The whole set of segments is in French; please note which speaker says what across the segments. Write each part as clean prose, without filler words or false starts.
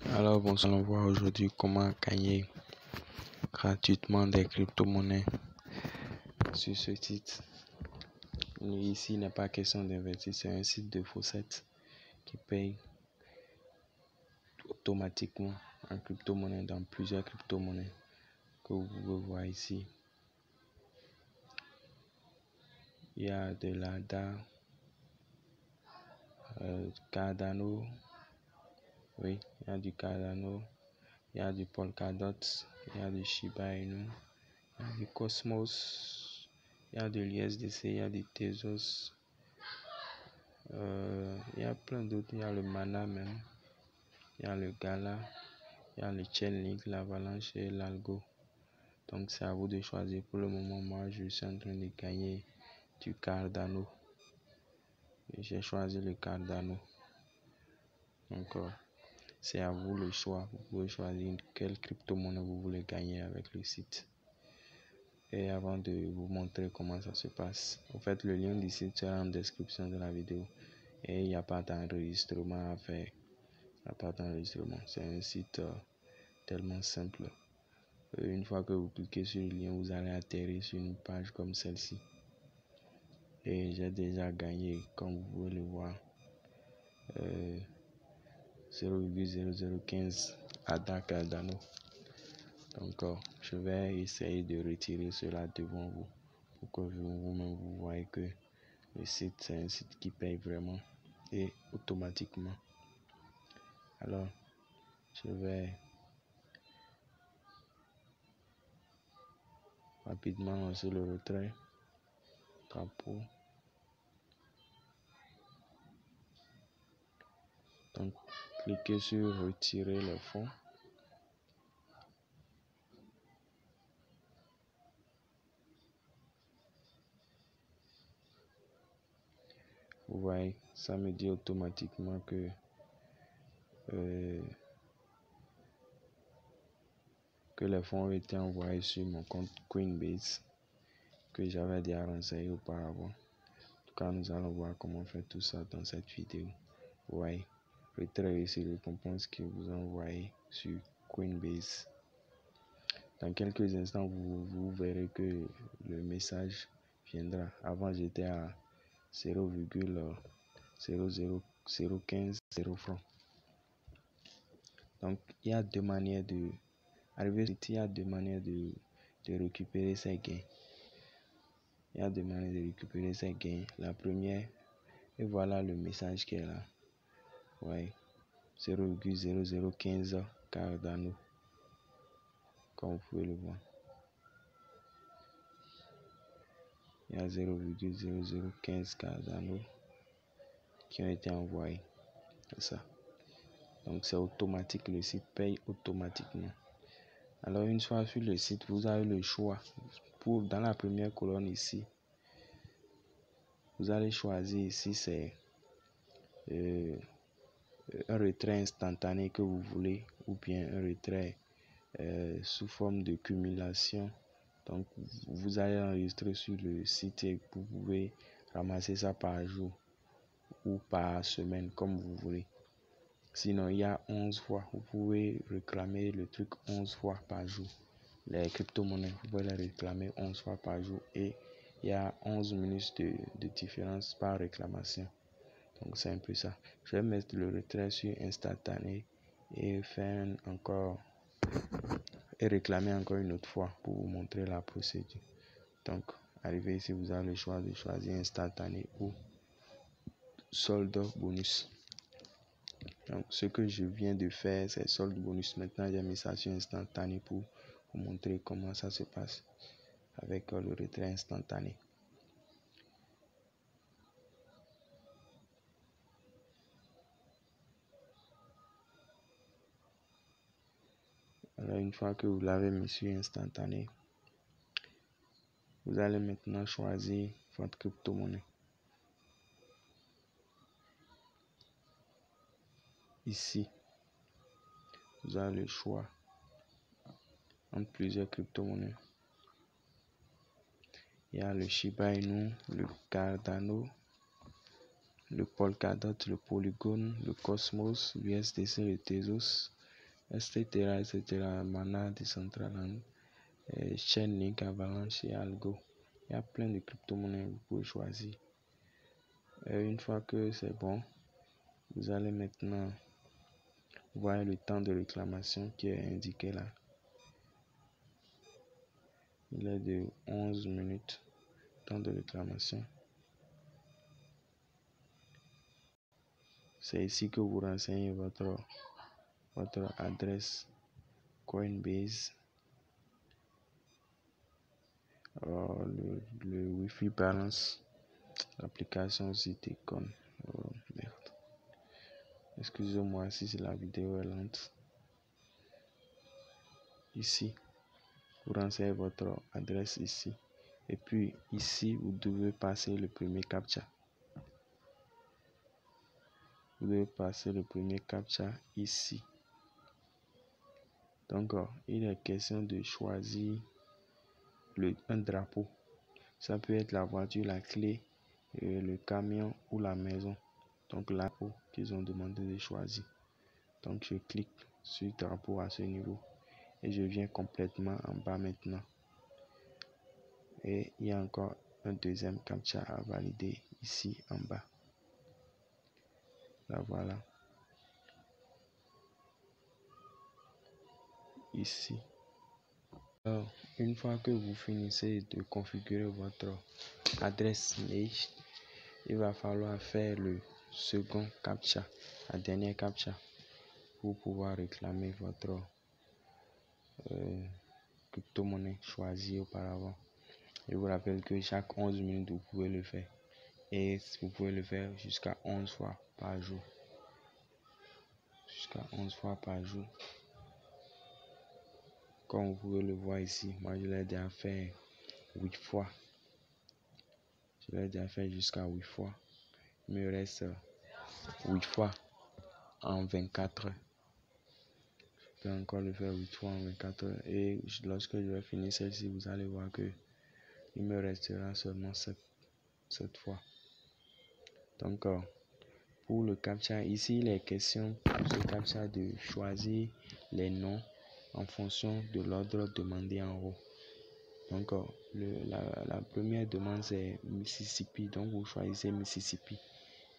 Speaker 1: Alors bonsoir, on va voir aujourd'hui comment gagner gratuitement des crypto-monnaies sur ce site. Ici, il n'est pas question d'investir, c'est un site de faussettes qui paye automatiquement en crypto-monnaie dans plusieurs crypto-monnaies que vous pouvez voir ici. Il y a de l'ADA, Cardano, oui, il y a du Cardano, il y a du Polkadot, il y a du Shiba Inu, il y a du Cosmos, il y a de l'USDC, il y a du Tezos, il y a plein d'autres, il y a le Mana même, il y a le Gala, il y a le Chainlink, l'Avalanche et l'Algo. Donc c'est à vous de choisir. Pour le moment, moi je suis en train de gagner du Cardano. J'ai choisi le Cardano. Donc c'est à vous le choix. Vous pouvez choisir quelle crypto-monnaie vous voulez gagner avec le site. Et avant de vous montrer comment ça se passe, en fait le lien du site sera en description de la vidéo. Et il n'y a pas d'enregistrement à faire. Il n'y a pas d'enregistrement. C'est un site tellement simple. Une fois que vous cliquez sur le lien, vous allez atterrir sur une page comme celle-ci. Et j'ai déjà gagné, comme vous pouvez le voir, 0,0015 ADA Cardano. Donc je vais essayer de retirer cela devant vous pour que vous-même vous voyez que le site c'est un site qui paye vraiment et automatiquement. Alors je vais rapidement lancer le retrait. Drapeau. Donc cliquez sur retirer les fonds. Vous voyez, ça me dit automatiquement que les fonds ont été envoyés sur mon compte Coinbase que j'avais déjà renseigné auparavant. En tout cas, nous allons voir comment faire tout ça dans cette vidéo. Vous voyez, retrait sur les récompenses que vous envoyez sur Coinbase. Dans quelques instants, vous verrez que le message viendra. Avant, j'étais à 0,00015 francs. Donc, il y a deux manières de récupérer ces gains. La première, et voilà le message qui est là. Ouais, 0,0015 Cardano. Comme vous pouvez le voir. Il y a 0,0015 Cardano qui ont été envoyés. C'est ça. Donc c'est automatique, le site paye automatiquement. Alors une fois sur le site, vous avez le choix. Dans la première colonne ici, vous allez choisir ici, c'est un retrait instantané que vous voulez ou bien un retrait sous forme de cumulation. Donc vous allez enregistrer sur le site et vous pouvez ramasser ça par jour ou par semaine comme vous voulez. Sinon il y a 11 fois, vous pouvez réclamer le truc 11 fois par jour. Les crypto-monnaies, vous pouvez les réclamer 11 fois par jour et il y a 11 minutes de différence par réclamation. Donc c'est un peu ça. Je vais mettre le retrait sur instantané et faire encore et réclamer encore une autre fois pour vous montrer la procédure. Donc arrivé ici, vous avez le choix de choisir instantané ou solde bonus. Donc ce que je viens de faire, c'est solde bonus. Maintenant j'ai mis ça sur instantané pour vous montrer comment ça se passe avec le retrait instantané. Alors une fois que vous l'avez mis sur instantané, vous allez maintenant choisir votre crypto-monnaie. Ici, vous avez le choix entre plusieurs crypto-monnaies. Il y a le Shiba Inu, le Cardano, le Polkadot, le Polygon, le Cosmos, l'USDC, le Tezos, etc. etc. Mana, Decentraland, Chainlink, Avalanche et Algo. Il y a plein de crypto-monnaies que vous pouvez choisir. Une fois que c'est bon, vous allez maintenant voir le temps de réclamation qui est indiqué là. Il est de 11 minutes, temps de réclamation. C'est ici que vous renseignez votre adresse Coinbase, le Wi-Fi balance, l'application Zitecon. Oh, merde. Excusez-moi si la vidéo est lente. Ici, vous renseignez votre adresse ici. Et puis ici, vous devez passer le premier captcha. Vous devez passer le premier captcha ici. Donc, il est question de choisir un drapeau. Ça peut être la voiture, la clé, le camion ou la maison. Donc, là, qu'ils ont demandé de choisir. Donc, je clique sur le drapeau à ce niveau. Et je viens complètement en bas maintenant. Et il y a encore un deuxième captcha à valider ici en bas. Là, voilà. Ici. Alors, une fois que vous finissez de configurer votre adresse mail, il va falloir faire le second captcha, la dernière captcha, pour pouvoir réclamer votre crypto-monnaie choisie auparavant. Je vous rappelle que chaque 11 minutes, vous pouvez le faire. Et vous pouvez le faire jusqu'à 11 fois par jour. Jusqu'à 11 fois par jour. Comme vous pouvez le voir ici, moi je l'ai déjà fait 8 fois. Je l'ai déjà fait jusqu'à 8 fois. Il me reste 8 fois en 24 heures. Je peux encore le faire 8 fois en 24 heures. Et lorsque je vais finir celle-ci, vous allez voir que il me restera seulement 7 fois. Donc, pour le captcha, ici, il est question pour ce captcha de choisir les noms en fonction de l'ordre demandé en haut. Donc, la première demande, c'est Mississippi. Donc, vous choisissez Mississippi,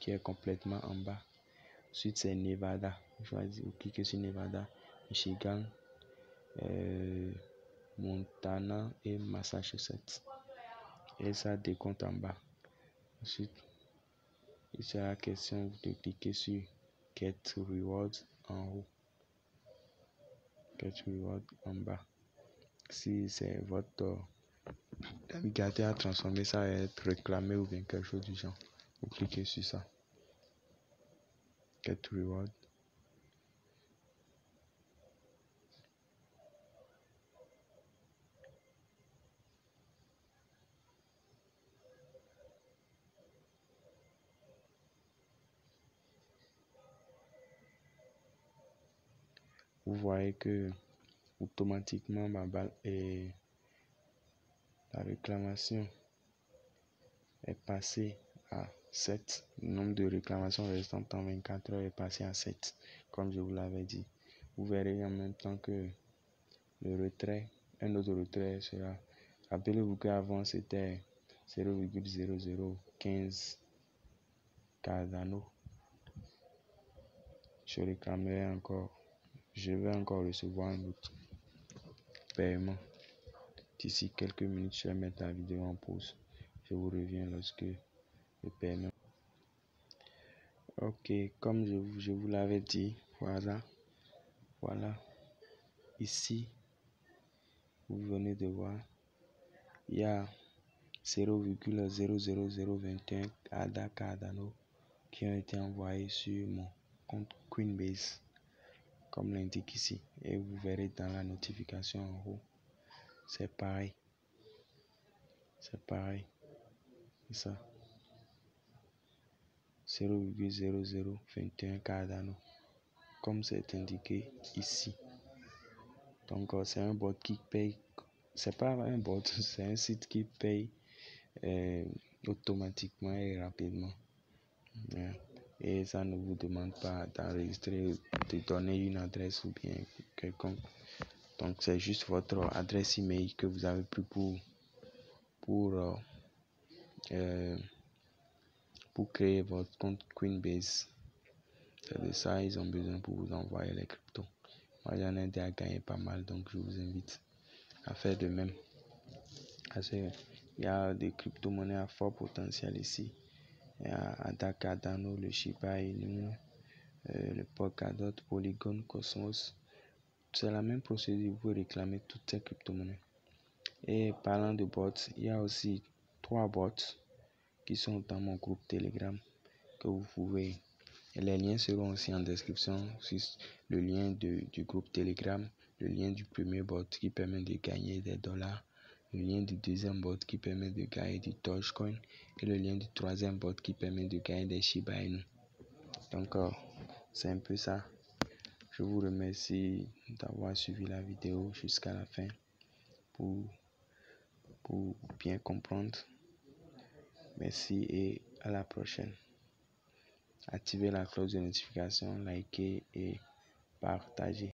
Speaker 1: qui est complètement en bas. Ensuite, c'est Nevada. Vous cliquez sur Nevada, Michigan, Montana et Massachusetts. Et ça décompte en bas. Ensuite, il sera question de cliquer sur Get Rewards en haut. Get Reward en bas. Si c'est votre navigateur à transformer ça à être réclamé ou bien quelque chose du genre, vous cliquez sur ça. Get Reward. Vous voyez que automatiquement ma balle est la réclamation est passée à 7. Le nombre de réclamations restantes en 24 heures est passé à 7, comme je vous l'avais dit. Vous verrez en même temps que le retrait, un autre retrait sera. Rappelez-vous qu'avant c'était 0,0015 Cardano. Je réclamerai encore. Je vais encore recevoir un autre paiement. D'ici quelques minutes, je vais mettre la vidéo en pause. Je vous reviens lorsque le paiement. Ok, comme je vous l'avais dit, voilà. Ici, vous venez de voir, il y a 0,00021 ADA Cardano qui ont été envoyés sur mon compte Coinbase, comme l'indique ici. Et vous verrez dans la notification en haut, c'est pareil. C'est pareil. C'est ça. 0,0021 Cardano, comme c'est indiqué ici. Donc, c'est un bot qui paye. C'est pas un bot, c'est un site qui paye automatiquement et rapidement. et ça ne vous demande pas d'enregistrer, de donner une adresse ou bien quelconque. Donc c'est juste votre adresse email que vous avez pris pour, euh, euh, pour créer votre compte Coinbase. C'est de ça ils ont besoin pour vous envoyer les cryptos. Moi j'en ai déjà gagné pas mal, donc je vous invite à faire de même. Parce qu'il y a des crypto-monnaies à fort potentiel ici. Il y a ADA, Cardano, le Shiba Inu, le Polkadot, Polygon, Cosmos. C'est la même procédure, vous pouvez réclamer toutes ces crypto-monnaies. Et parlant de bots, il y a aussi 3 bots qui sont dans mon groupe Telegram que vous pouvez. Et les liens seront aussi en description. Le lien du groupe Telegram, le lien du premier bot qui permet de gagner des dollars, le lien du deuxième bot qui permet de gagner du Dogecoin et le lien du troisième bot qui permet de gagner des Shiba Inu. Donc c'est un peu ça. Je vous remercie d'avoir suivi la vidéo jusqu'à la fin pour bien comprendre. Merci et à la prochaine. Activez la cloche de notification, likez et partagez.